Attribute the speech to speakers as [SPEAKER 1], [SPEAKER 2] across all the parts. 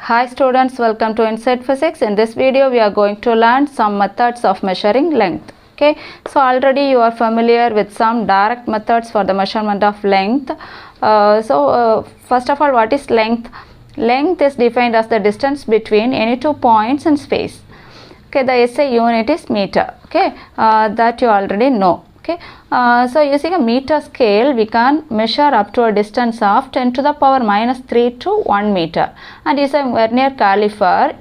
[SPEAKER 1] Hi students, welcome to Inside Physics. In this video we are going to learn some methods of measuring length. Okay, so already you are familiar with some direct methods for the measurement of length. First of all, what is length? Length is defined as the distance between any two points in space. Okay, the SI unit is meter. Okay, that you already know. Okay, so using a meter scale we can measure up to a distance of 10 to the power minus 3 to 1 meter, and using vernier caliper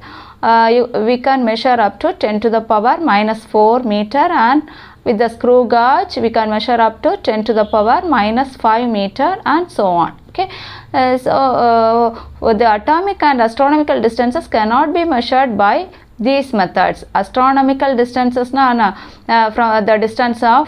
[SPEAKER 1] we can measure up to 10 to the power minus 4 meter, and with the screw gauge we can measure up to 10 to the power minus 5 meter, and so on. Okay, the atomic and astronomical distances cannot be measured by these methods. Astronomical distances from the distance of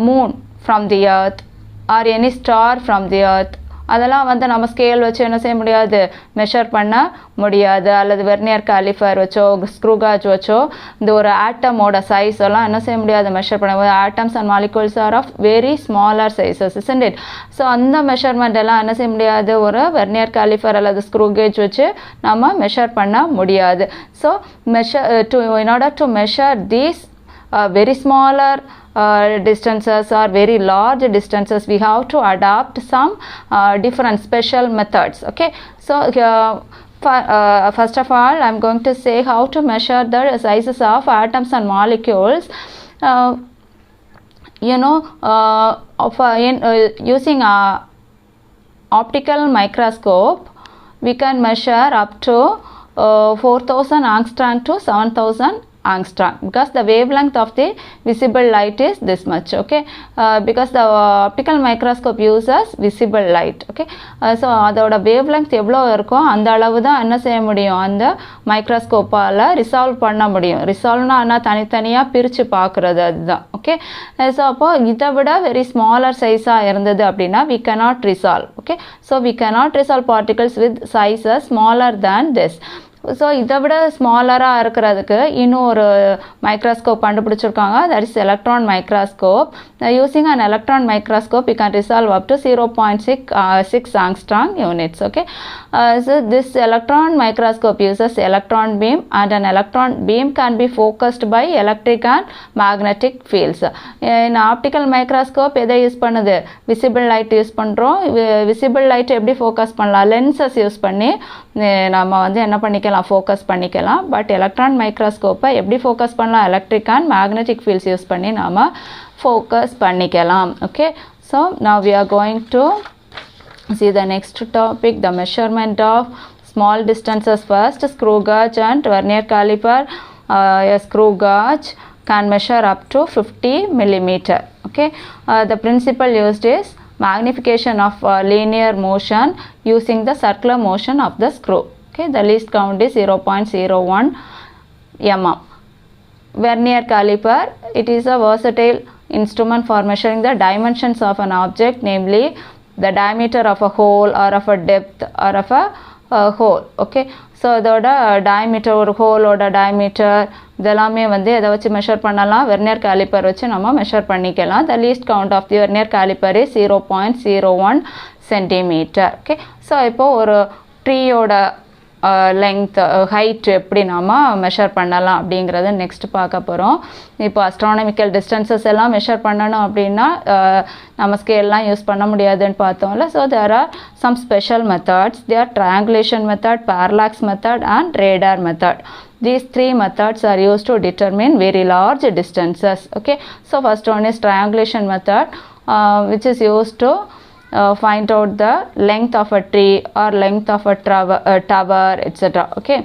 [SPEAKER 1] moon from the earth or any star from the earth, அதெல்லாம் வந்து நம்ம scale வச்சு என்ன செய்ய முடியாது, measure பண்ண முடியாது. அல்லது வெர்னியர் காலிஃபர் வச்சோ ஸ்க்ரூ காஜ் வச்சோ இந்த ஒரு ஆட்டமோட சைஸ் எல்லாம் என்ன செய்ய முடியாது, மெஷர் பண்ண முடியாது. Atoms and molecules are of very smaller sizes, isn't it? So அந்த மெஷர்மெண்ட் எல்லாம் என்ன செய்ய முடியாது, ஒரு வெர்னியர் காலிஃபர் அல்லது ஸ்க்ரூ கேஜ் வச்சு நம்ம மெஷர் பண்ண முடியாது. So in order to measure these very smaller distances or very large distances, we have to adopt some different special methods. Okay, so first of all I am going to say how to measure the sizes of atoms and molecules. Using a optical microscope we can measure up to 4000 angstrom to 7000 angstrom, because the wavelength of the visible light is this much. Okay, because the optical microscope uses visible light. Okay, so அதோட wavelength எவ்வளோ இருக்கோ அந்த அளவு தான் என்ன செய்ய முடியும், அந்த மைக்ரோஸ்கோப்பால் ரிசால்வ் பண்ண முடியும். ரிசால்வ்னா என்ன, தனித்தனியாக பிரித்து பார்க்குறது, அதுதான். ஓகே, ஸோ அப்போது இதை விட வெரி ஸ்மாலர் சைஸாக இருந்தது அப்படின்னா we cannot resolve. Okay, so we cannot resolve particles with sizes smaller than this. So இதை விட ஸ்மாலராக இருக்கிறதுக்கு இன்னும் ஒரு மைக்ரோஸ்கோப் கண்டுபிடிச்சிருக்காங்க, that is electron microscope. Using an electron microscope you can resolve up to 0.6 angstrom units. Okay, so this electron microscope uses electron beam, and an electron beam can be focused by electric and magnetic fields. In optical microscope எதை use பண்ணுது, visible light use பண்ணுறோம். Visible light எப்படி focus பண்ணலாம், lenses use பண்ணி நம்ம வந்து என்ன பண்ணிக்கலாம், ஃபோக்கஸ் பண்ணிக்கலாம். பட் எலக்ட்ரான் மைக்ரோஸ்கோப்பை எப்படி ஃபோக்கஸ் பண்ணலாம், electric and magnetic fields use பண்ணி நாம் ஃபோக்கஸ் பண்ணிக்கலாம். Okay, so now we are going to see the next topic, the measurement of small distances. First, screw gauge and vernier caliper. A screw gauge can measure up to 50 millimeter. Okay, the principle used is magnification of linear motion using the circular motion of the screw. Okay, the least count is 0.01 mm. Vernier caliper, it is a versatile instrument for measuring the dimensions of an object, namely the diameter of a hole or of a depth or of a hole. Okay, so இதோட diameter, ஒரு ஹோலோட diameter இதெல்லாமே வந்து எதை வச்சு measure பண்ணலாம், vernier caliper வச்சு நம்ம measure பண்ணிக்கலாம். The least count of the vernier caliper is 0.01 centimetre. Okay, so இப்போது ஒரு ட்ரீயோட லெங்த், ஹைட் எப்படி நாம் மெஷர் பண்ணலாம் அப்படிங்கிறத நெக்ஸ்ட் பார்க்க போகிறோம். இப்போ அஸ்ட்ரானமிக்கல் டிஸ்டன்சஸ் எல்லாம் மெஷர் பண்ணணும் அப்படின்னா நம்ம ஸ்கேல்லாம் யூஸ் பண்ண முடியாதுன்னு பார்த்தோம்ல. So there are some special methods. There triangulation method, parallax method and radar method. These three methods are used to determine very large distances. Okay, so first one is triangulation method, which is used to find out the length of a tree or length of a tower, etc. Okay,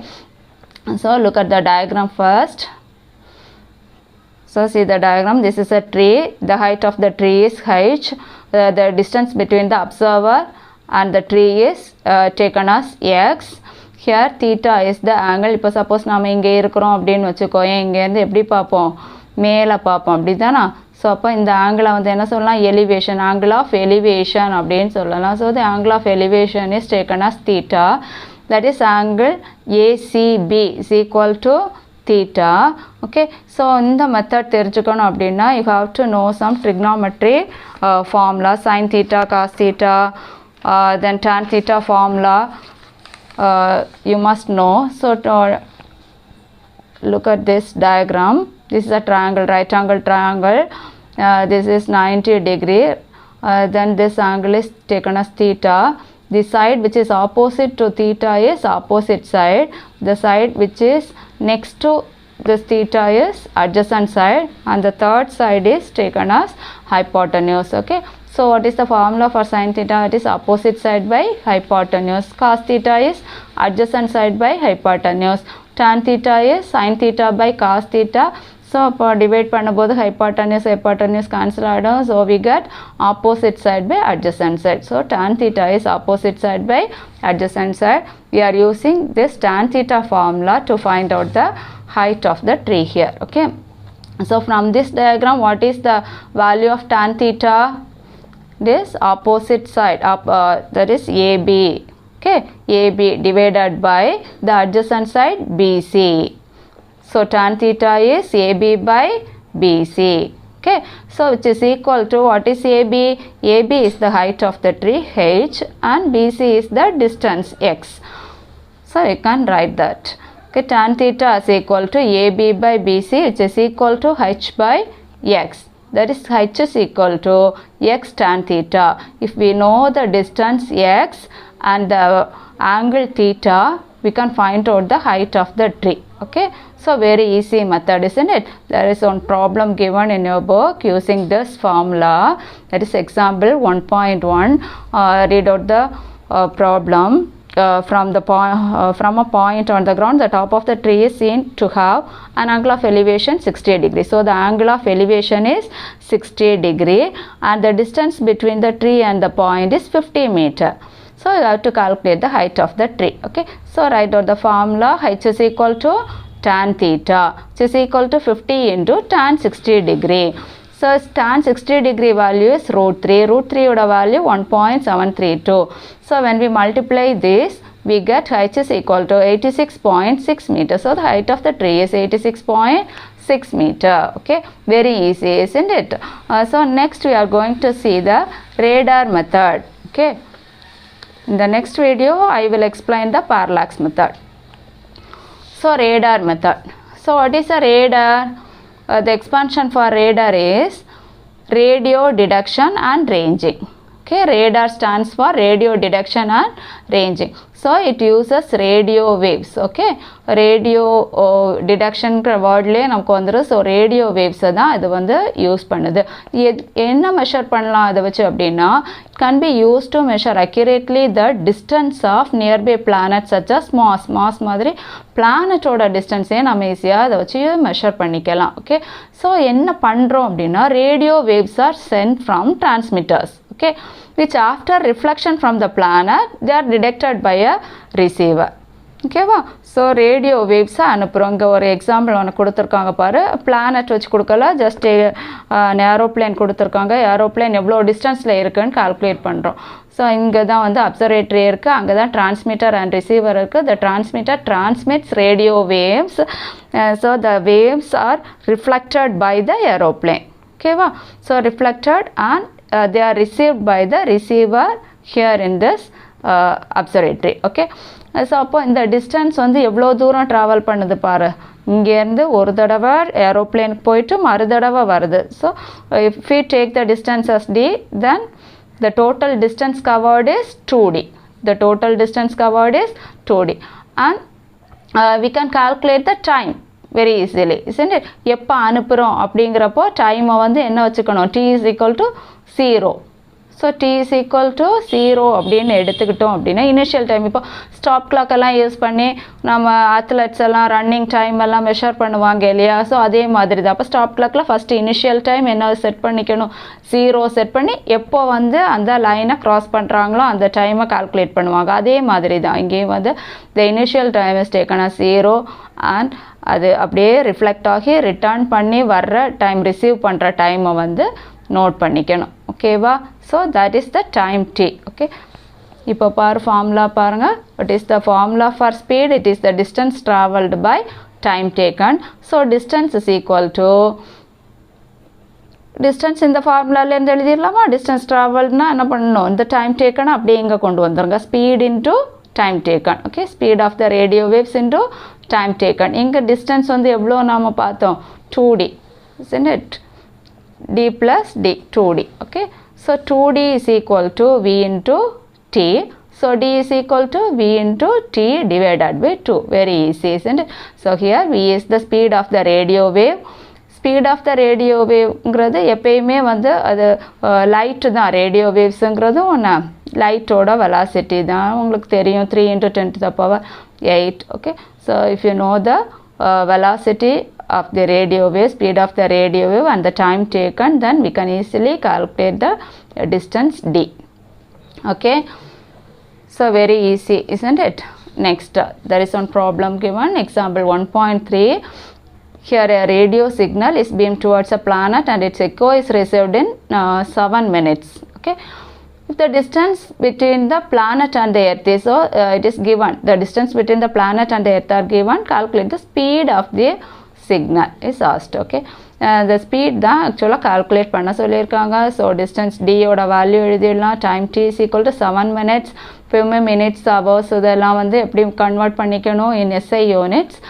[SPEAKER 1] so look at the diagram first. So see the diagram, this is a tree, the height of the tree is h, the distance between the observer and the tree is taken as x. Here theta is the angle. இப்போ suppose நாம் இங்கே இருக்கிறோம் அப்படின்னு வச்சுக்கோங்க, இங்கேருந்து எப்படி பார்ப்போம், மேலே பார்ப்போம், அப்படி தானே. ஸோ அப்போ இந்த ஆங்கிளை வந்து என்ன சொல்லலாம், எலிவேஷன், ஆங்கிள் ஆஃப் எலிவேஷன் அப்படின்னு சொல்லலாம். So the angle of elevation is taken as theta, that is angle ACB is equal to theta. Okay, so இந்த மெத்தட் தெரிஞ்சுக்கணும் அப்படின்னா you have to know some trigonometry formula, sine theta, cos theta, then tan theta formula. you must know. So look at this diagram. This is a triangle, right angle triangle. This is 90 degree. Then this angle is taken as theta. The side which is opposite to theta is opposite side. The side which is next to this theta is adjacent side, and the third side is taken as hypotenuse. Okay, so what is the formula for sin theta? It is opposite side by hypotenuse. Cos theta is adjacent side by hypotenuse. Tan theta is sin theta by cos theta. So divide பண்ணும்போது hypotenuse cancel ஆகிடும். So we get opposite side by adjacent side. So tan theta is opposite side by adjacent side. We are using this tan theta formula to find out the height of the tree here. Okay, so from this diagram, what is the value of tan theta? This opposite side that is AB. Okay, AB divided by the adjacent side BC. So tan theta is AB by BC. Okay, so which is equal to, what is AB? AB is the height of the tree H, and BC is the distance X. So we can write that. Okay, tan theta is equal to AB by BC, which is equal to H by X. That is, H is equal to X tan theta. If we know the distance X and the angle theta, we can find out the height of the tree. Okay, so very easy method, isn't it? There is one problem given in your book using this formula. That is example 1.1. Read out the problem. From a point on the ground, the top of the tree is seen to have an angle of elevation 60 degrees. So the angle of elevation is 60 degree, and the distance between the tree and the point is 50 meter. So you have to calculate the height of the tree. Okay, so write out the formula. H is equal to tan theta, which is equal to 50 into tan 60 degree. So tan 60 degree value is root 3. Root 3 would have value 1.732. So when we multiply this, we get H is equal to 86.6 meters. So the height of the tree is 86.6 meter. Okay, very easy, isn't it? So next we are going to see the radar method. Okay, in the next video I will explain the parallax method. So radar method. So what is a radar? The expansion for radar is radio detection and ranging. Okay, radar stands for radio detection and ranging. So it uses radio waves. Okay, radio detection wordle நமக்கு வந்துரும். So radio waves தான் இது வந்து use பண்ணுது. என்ன measure பண்ணலாம் அதை வச்சு அப்படின்னா, it can be used to measure accurately the distance of nearby planets such as Mars. Mars மாதிரி பிளானட்டோட டிஸ்டன்ஸே நம்ம ஈஸியாக அதை வச்சு மெஷர் பண்ணிக்கலாம். ஓகே, ஸோ என்ன பண்ணுறோம் அப்படின்னா, radio waves are sent from transmitters. Okay, which after reflection from the planet, they are detected by a receiver. Okay va? So radio waves அனுப்புறோம். இங்கே ஒரு எக்ஸாம்பிள் ஒன்று கொடுத்துருக்காங்க பாரு. பிளானட் வச்சு கொடுக்கல, ஜஸ்ட் ஏரோப்ளேன் கொடுத்துருக்காங்க. ஏரோப்ளேன் எவ்வளோ டிஸ்டன்ஸில் இருக்குன்னு கால்குலேட் பண்ணுறோம். ஸோ இங்கே தான் வந்து அப்சர்வேட்டரி இருக்குது, அங்கே தான் டிரான்ஸ்மிட்டர் அண்ட் ரிசீவர் இருக்குது. The transmitter transmits radio waves. So the waves are reflected by the aeroplane. ஓகேவா? So reflected and they are received by the receiver here in this observatory. Okay, so அப்போ இந்த distance வந்து எவ்வளோ தூரம் travel பண்ணுது பாரு. இங்கேருந்து ஒரு தடவை ஏரோப்ளேனுக்கு போயிட்டு மறு தடவை வருது. So if we take the distance as d, then the total distance covered is 2d. The total distance covered is 2d, and we can calculate the time very easily, isn't it? எப்போ அனுப்புகிறோம் அப்படிங்கிறப்போ டைமை வந்து என்ன வச்சுக்கணும், t is equal to 0. So t is equal to 0 அப்படின்னு எடுத்துக்கிட்டோம் அப்படின்னா, இனிஷியல் டைம் இப்போ ஸ்டாப் கிளாக் எல்லாம் யூஸ் பண்ணி நம்ம அத்லெட்ஸ் எல்லாம் ரன்னிங் டைம் எல்லாம் மெஷர் பண்ணுவாங்க இல்லையா? ஸோ அதே மாதிரி தான். அப்போ ஸ்டாப் கிளாக்கில் ஃபஸ்ட்டு இனிஷியல் டைம் என்ன செட் பண்ணிக்கணும், 0 செட் பண்ணி எப்போ வந்து அந்த லைனை க்ராஸ் பண்ணுறாங்களோ அந்த டைமை கால்குலேட் பண்ணுவாங்க. அதே மாதிரி தான் இங்கேயும் வந்து the initial time is taken as 0, and அது அப்படியே ரிஃப்ளெக்ட் ஆகி ரிட்டர்ன் பண்ணி வர்ற டைம், ரிசீவ் பண்ணுற டைமை வந்து நோட் பண்ணிக்கணும். ஓகேவா? So that is the time t. Okay, இப்போ பாரு ஃபார்முலா பாருங்கள். What is the formula for speed? It is the distance travelled by time taken. So distance is equal to, distance இந்த ஃபார்முலாலேருந்து எழுதிடலாமா? டிஸ்டன்ஸ் ட்ராவல்னா என்ன பண்ணணும், இந்த டைம் டேக்கனை அப்படியே இங்கே கொண்டு வந்துடுங்க. Speed into time taken. Okay, speed of the radio waves into time taken. Inga distance வந்து எவ்வளோ நாம பார்த்தோம் 2d, isn't it? d plus d, 2d. Okay, so 2d is equal to v into t. So d is equal to v into t divided by 2. Very easy, isn't it? So here v is the speed of the radio wave. Speed of the radio waveங்கிறது எப்பயுமே வந்து அது light தான். Radio வேவ்ஸுங்கிறது ஒன்று லைட்டோட velocity தான். உங்களுக்கு தெரியும் 3 into 10 to the power 8. Okay, so if you know the velocity of the radio wave, speed of the radio wave and the time taken, then we can easily calculate the distance d. Okay, so very easy, isn't it? Next, there is one problem given, example 1.3. Here a radio signal is beamed towards a planet and its echo is received in 7 minutes. Okay, if the distance between the planet and the earth is it is given, the distance between the planet and the earth are given, calculate the speed of the signal is asked. Okay, the speed தான் ஆக்சுவலாக calculate பண்ண சொல்லியிருக்காங்க. So distance டியோட value எழுதிடலாம். Time t is equal to 7 minutes. எப்பவுமே minutes hours இதெல்லாம் வந்து எப்படி convert பண்ணிக்கணும் இன் SI units.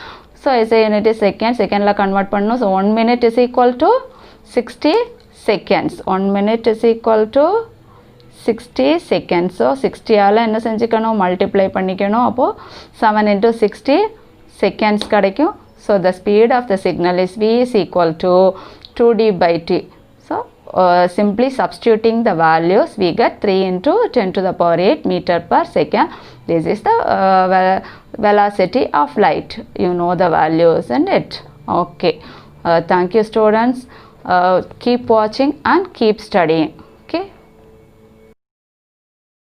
[SPEAKER 1] So SI unit is second, secondல convert பண்ணணும். So 1 minute is equal to 60 seconds. 1 minute is equal to 60 seconds. So 60 ஆல என்ன செஞ்சுக்கணும், மல்டிப்ளை பண்ணிக்கணும். அப்போ 7 into 60 seconds கிடைக்கும். So the speed of the signal is v is equal to 2d by t. So simply substituting the values, we get 3 into 10 to the power 8 meter per second. This is the velocity of light. You know the value, isn't it? Okay, thank you students. Keep watching and keep studying.